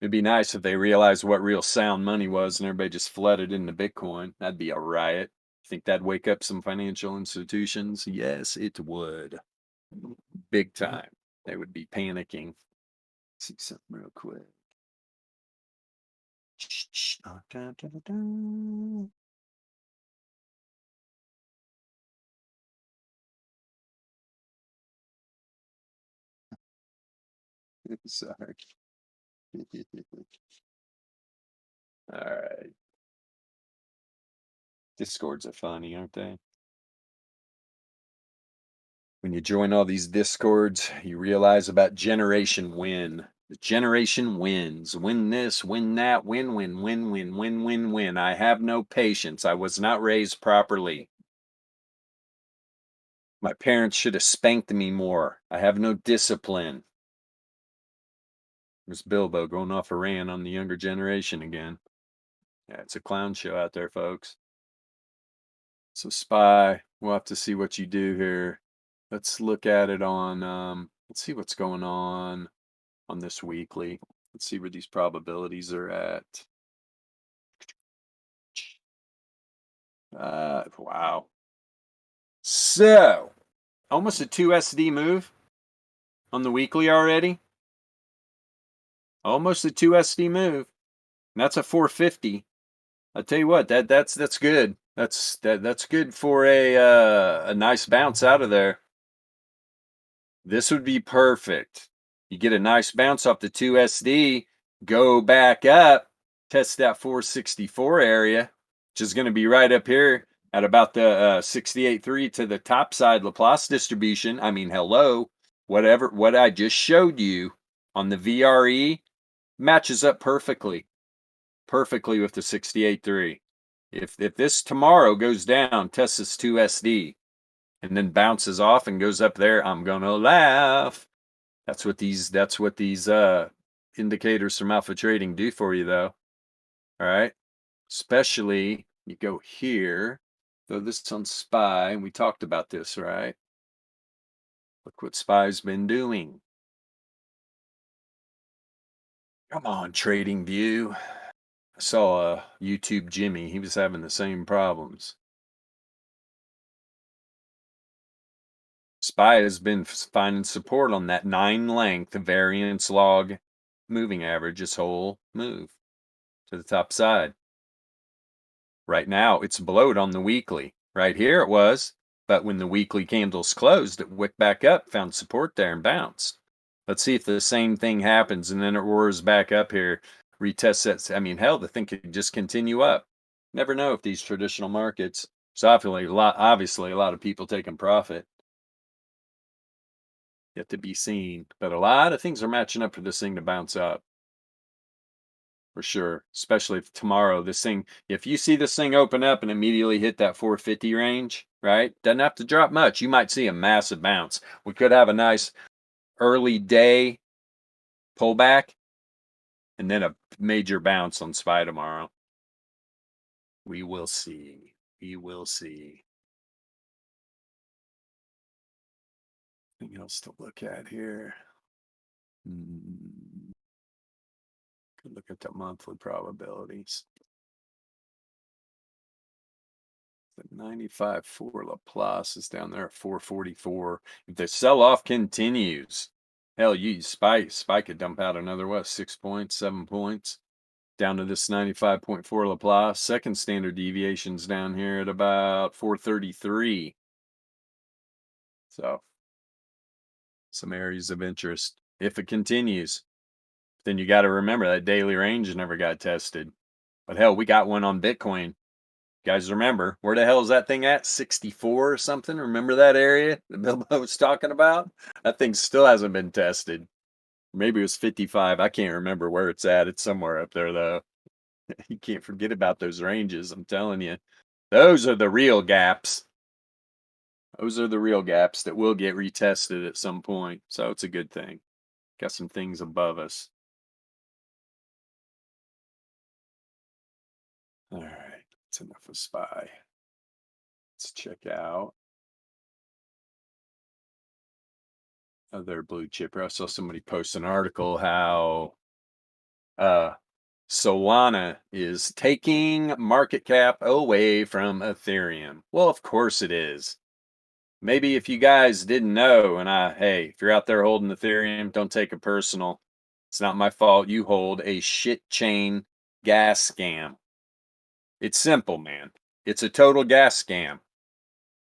It'd be nice if they realized what real sound money was and everybody just flooded into Bitcoin. That'd be a riot. Think that'd wake up some financial institutions? Yes, it would. Big time. They would be panicking. Let's see something real quick. Sorry. All right. Discords are funny, aren't they? When you join all these discords, you realize about generation win. The generation wins. Win this, win that, win. I have no patience. I was not raised properly. My parents should have spanked me more. I have no discipline. There's Bilbo going off a rant on the younger generation again. Yeah, it's a clown show out there, folks. So SPY, we'll have to see what you do here. Let's look at it on, let's see what's going on this weekly. Let's see where these probabilities are at. Wow. So, almost a 2SD move on the weekly already. Almost a 2SD move. And that's a 450. I'll tell you what, that's good. That's good for a nice bounce out of there. This would be perfect. You get a nice bounce off the 2SD, go back up, test that 464 area, which is going to be right up here at about the 68.3 to the top side Laplace distribution. I mean, hello, what I just showed you on the VRE matches up perfectly with the 68.3. If this tomorrow goes down, tests this 2SD, and then bounces off and goes up there, I'm gonna laugh. That's what these indicators from alpha trading do for you, though. All right, especially you go here, throw this on SPY, and we talked about this, right? Look what SPY's been doing. Come on, Trading View. I saw a YouTube Jimmy. He was having the same problems. SPY has been finding support on that 9 length variance log moving average this whole move to the top side. Right now, it's below it on the weekly. Right here it was, but when the weekly candles closed, it wicked back up, found support there, and bounced. Let's see if the same thing happens, and then it roars back up here, retests that. I mean, hell, the thing could just continue up. Never know if these traditional markets. So obviously, a lot of people taking profit. Yet to be seen. But a lot of things are matching up for this thing to bounce up. For sure. Especially if tomorrow if you see this thing open up and immediately hit that 450 range, right? Doesn't have to drop much. You might see a massive bounce. We could have a nice early day pullback and then a major bounce on SPY tomorrow. We will see. We will see. Anything else to look at here? Could look at the monthly probabilities. The 95 for Laplace is down there at 444. If the sell-off continues, hell, Spike could dump out another, what, 6 points, 7 points, down to this 95.4 Laplace. Second standard deviation's down here at about 433. So, some areas of interest. If it continues, then you got to remember that daily range never got tested. But hell, we got one on Bitcoin. Guys, remember, where the hell is that thing at? 64 or something? Remember that area that Bilbo was talking about? That thing still hasn't been tested. Maybe it was 55. I can't remember where it's at. It's somewhere up there, though. You can't forget about those ranges. I'm telling you. Those are the real gaps. Those are the real gaps that will get retested at some point. So it's a good thing. Got some things above us. All right. That's enough of SPY. Let's check out other blue chipper. I saw somebody post an article how Solana is taking market cap away from Ethereum. Well, of course it is. Maybe if you guys didn't know, and hey, if you're out there holding Ethereum, don't take it personal. It's not my fault you hold a shit chain gas scam. It's simple, man. It's a total gas scam.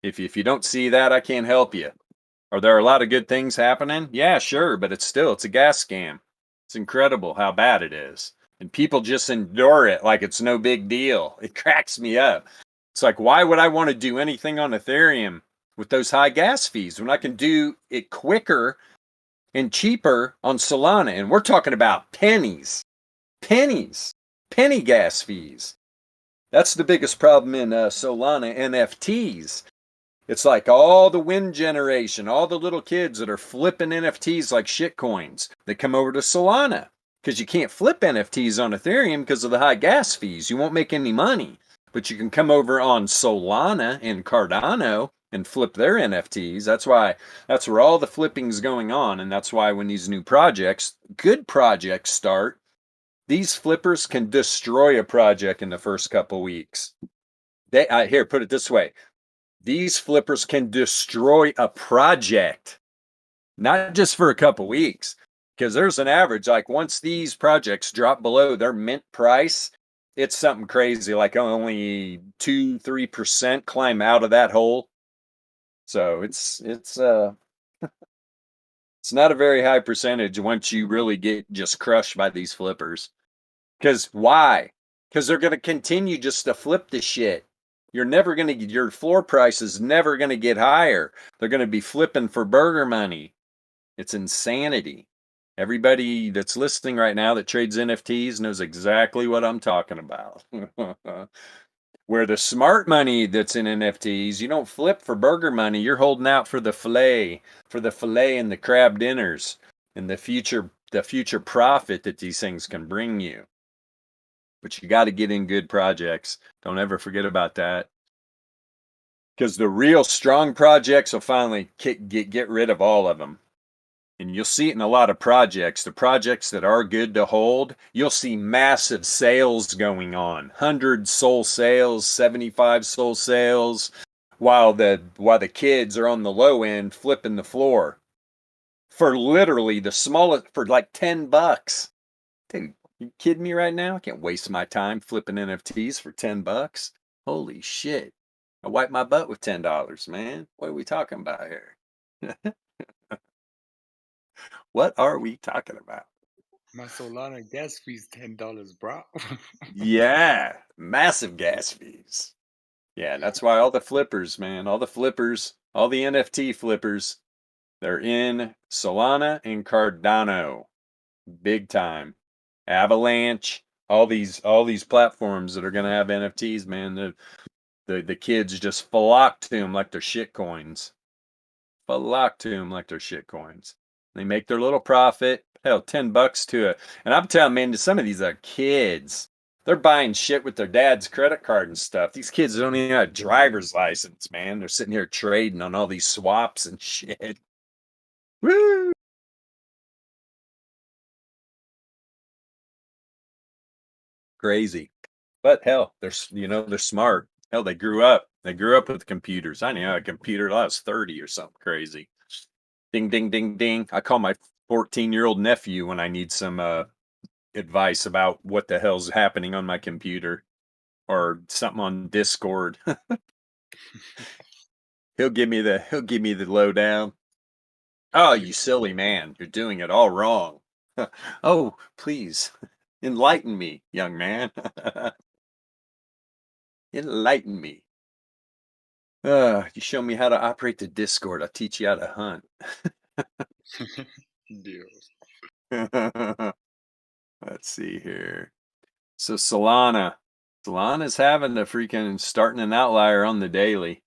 If you don't see that, I can't help you. Are there a lot of good things happening? Yeah, sure, but it's a gas scam. It's incredible how bad it is. And people just endure it like it's no big deal. It cracks me up. It's like, why would I want to do anything on Ethereum with those high gas fees when I can do it quicker and cheaper on Solana? And we're talking about pennies, penny gas fees. That's the biggest problem in Solana NFTs. It's like all the wind generation, all the little kids that are flipping NFTs like shitcoins that come over to Solana. Because you can't flip NFTs on Ethereum because of the high gas fees. You won't make any money. But you can come over on Solana and Cardano and flip their NFTs. That's where all the flipping's going on. And that's why when these new projects, good projects start, these flippers can destroy a project in the first couple weeks. Here, put it this way. These flippers can destroy a project, not just for a couple weeks, because there's an average. Like once these projects drop below their mint price, it's something crazy. Like only 2-3% climb out of that hole. So it's not a very high percentage once you really get just crushed by these flippers. Because why? Because they're going to continue just to flip the shit. Your floor price is never going to get higher. They're going to be flipping for burger money. It's insanity. Everybody that's listening right now that trades NFTs knows exactly what I'm talking about. Where the smart money that's in NFTs, you don't flip for burger money. You're holding out for the filet and the crab dinners and the future profit that these things can bring you. But you got to get in good projects. Don't ever forget about that. Because the real strong projects will finally get rid of all of them. And you'll see it in a lot of projects. The projects that are good to hold, you'll see massive sales going on. 100 soul sales, 75 soul sales, while the kids are on the low end flipping the floor. For literally the smallest, for like $10. Dude, you kidding me right now? I can't waste my time flipping NFTs for $10. Holy shit. I wipe my butt with $10, man. What are we talking about here? What are we talking about? My Solana gas fee's $10, bro. Yeah, massive gas fees. Yeah, that's why all the flippers, man, all the NFT flippers, they're in Solana and Cardano. Big time. Avalanche, all these platforms that are going to have NFTs, man. The kids just flock to them like they're shit coins. Flock to them like they're shit coins. They make their little profit. Hell, $10 to it. And I'm telling, man, some of these are kids. They're buying shit with their dad's credit card and stuff. These kids don't even have a driver's license, man. They're sitting here trading on all these swaps and shit. Crazy. But hell, they're smart. Hell, they grew up. They grew up with computers. I knew a computer till I was 30 or something crazy. Ding, ding, ding, ding. I call my 14-year-old nephew when I need some advice about what the hell's happening on my computer or something on Discord. He'll give me the lowdown. Oh, You you silly man, you're doing it all wrong. Oh, please enlighten me, young man. Enlighten me. You show me how to operate the Discord. I'll teach you how to hunt. Deals. Let's see here. So Solana's having a freaking starting an outlier on the daily.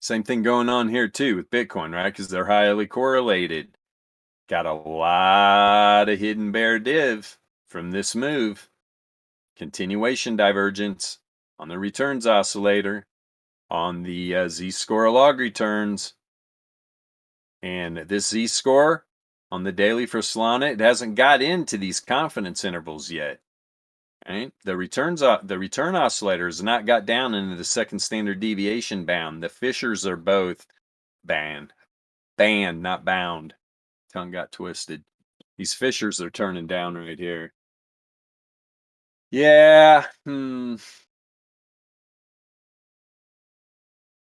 Same thing going on here too with Bitcoin, right? Because they're highly correlated. Got a lot of hidden bear div from this move. Continuation divergence on the returns oscillator, on the Z-score log returns. And this Z-score on the daily for Solana, it hasn't got into these confidence intervals yet. Right? The return oscillator has not got down into the second standard deviation bound. The fissures are both banned, not bound. Tongue got twisted. These fissures are turning down right here. Yeah.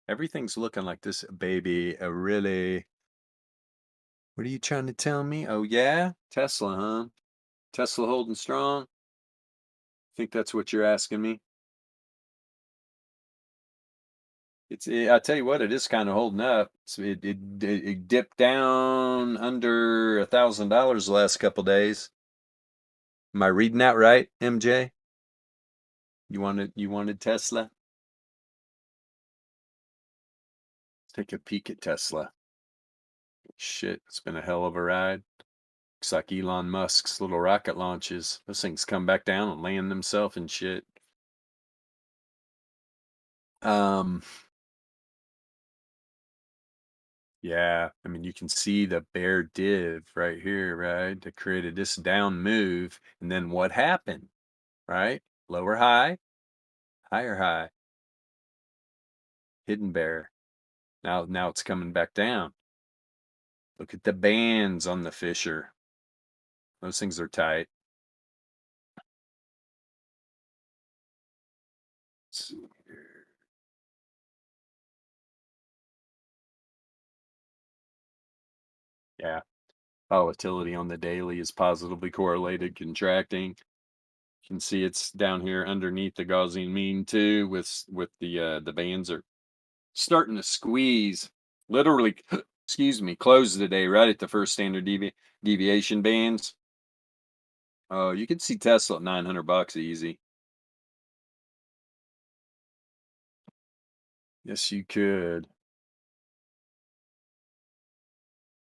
Everything's looking like this, baby. Really. What are you trying to tell me? Oh yeah, Tesla, huh? Tesla holding strong. Think that's what you're asking me? I tell you what, it is kind of holding up. So it dipped down under $1,000 the last couple days. Am I reading that right, MJ? You wanted Tesla? Let's take a peek at Tesla. Shit, it's been a hell of a ride. Looks like Elon Musk's little rocket launches. Those things come back down and land themselves and shit. Um, Yeah, I mean, you can see the bear div right here, right? That created this down move. And then what happened, right? Lower high, higher high, hidden bear. Now it's coming back down. Look at the bands on the Fisher. Those things are tight. Let's see here. Yeah, volatility on the daily is positively correlated, contracting. You can see it's down here underneath the Gaussian mean too, with the bands are starting to squeeze. Literally, excuse me, closed today right at the first standard deviation bands. Oh, you could see Tesla at $900 easy. Yes, you could.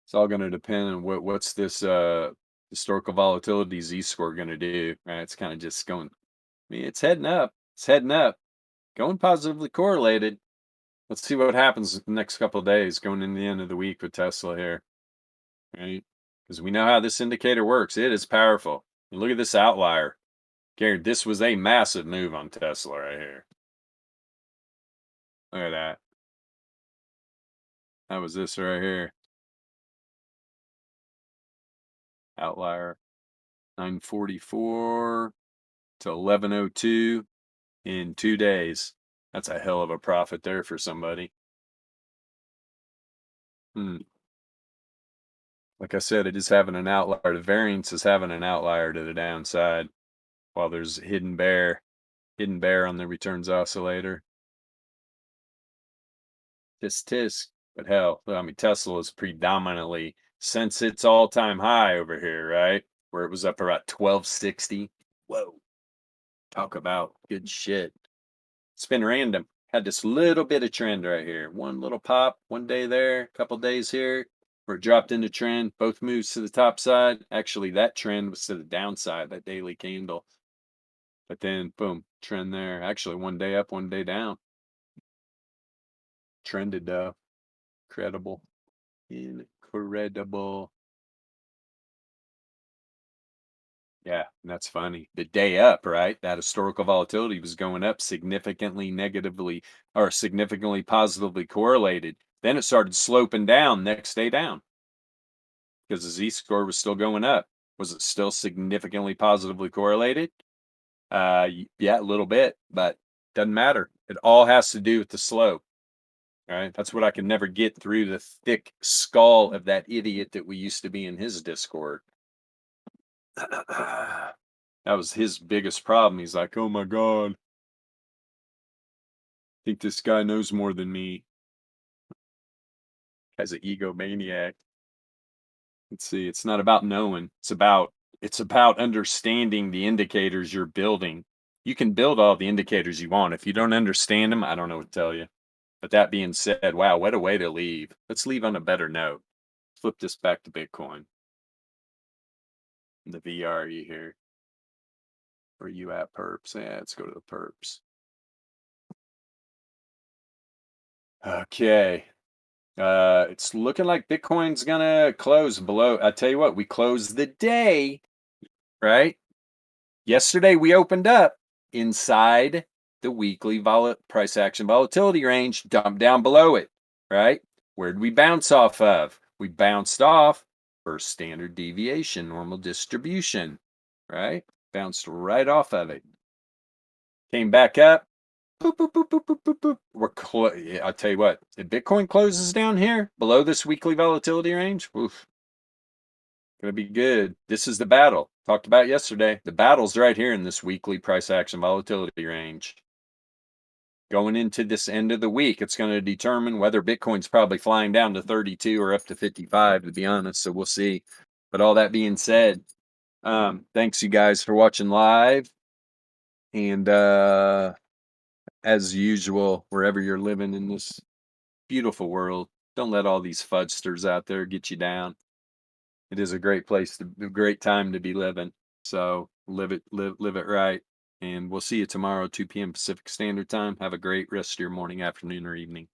It's all going to depend on what's this historical volatility Z score going to do. Right? It's kind of just going. I mean, it's heading up. It's heading up. Going positively correlated. Let's see what happens the next couple of days going into the end of the week with Tesla here. Right? Because we know how this indicator works. It is powerful. And look at this outlier. Gary, this was a massive move on Tesla right here. Look at that. That was this right here. Outlier 944 to 1102 in 2 days. That's a hell of a profit there for somebody. Hmm. Like I said, it is having an outlier. The variance is having an outlier to the downside while there's hidden bear on the returns oscillator. Tisk tisk. But hell, I mean, Tesla is predominantly since its all-time high over here, right? Where it was up about 1260. Whoa. Talk about good shit. It's been random. Had this little bit of trend right here. One little pop, one day there, a couple days here, where it dropped into trend. Both moves to the top side. Actually, that trend was to the downside, that daily candle. But then, boom, trend there. Actually, one day up, one day down. Trended, credible. Incredible. Yeah, and that's funny. The day up, right? That historical volatility was going up significantly negatively or significantly positively correlated. Then it started sloping down next day down because the Z score was still going up. Was it still significantly positively correlated? Yeah, a little bit, but doesn't matter. It all has to do with the slope. Right? That's what I can never get through the thick skull of that idiot that we used to be in his Discord. That was his biggest problem. He's like, "Oh my god, I think this guy knows more than me." Guy's an egomaniac. Let's see. It's not about knowing. It's about understanding the indicators you're building. You can build all the indicators you want. If you don't understand them, I don't know what to tell you. But that being said, wow, what a way to leave. Let's leave on a better note. Flip this back to Bitcoin. The VRE here. Where you at, perps? Yeah, let's go to the perps. Okay. It's looking like Bitcoin's gonna close below. I tell you what, we closed the day, right? Yesterday we opened up inside the weekly price action volatility range, dumped down below it, right? Where did we bounce off of? We bounced off first standard deviation, normal distribution, right? Bounced right off of it. Came back up. Boop, boop, boop, boop, boop, boop, boop. Yeah, I'll tell you what, if Bitcoin closes down here below this weekly volatility range, oof, gonna be good. This is the battle. Talked about yesterday. The battle's right here in this weekly price action volatility range. Going into this end of the week, it's going to determine whether Bitcoin's probably flying down to 32 or up to 55, to be honest. So we'll see. But all that being said, thanks you guys for watching live. And as usual, wherever you're living in this beautiful world, don't let all these fudsters out there get you down. It is a great place a great time to be living. So live it right. And we'll see you tomorrow, 2 p.m. Pacific Standard Time. Have a great rest of your morning, afternoon, or evening.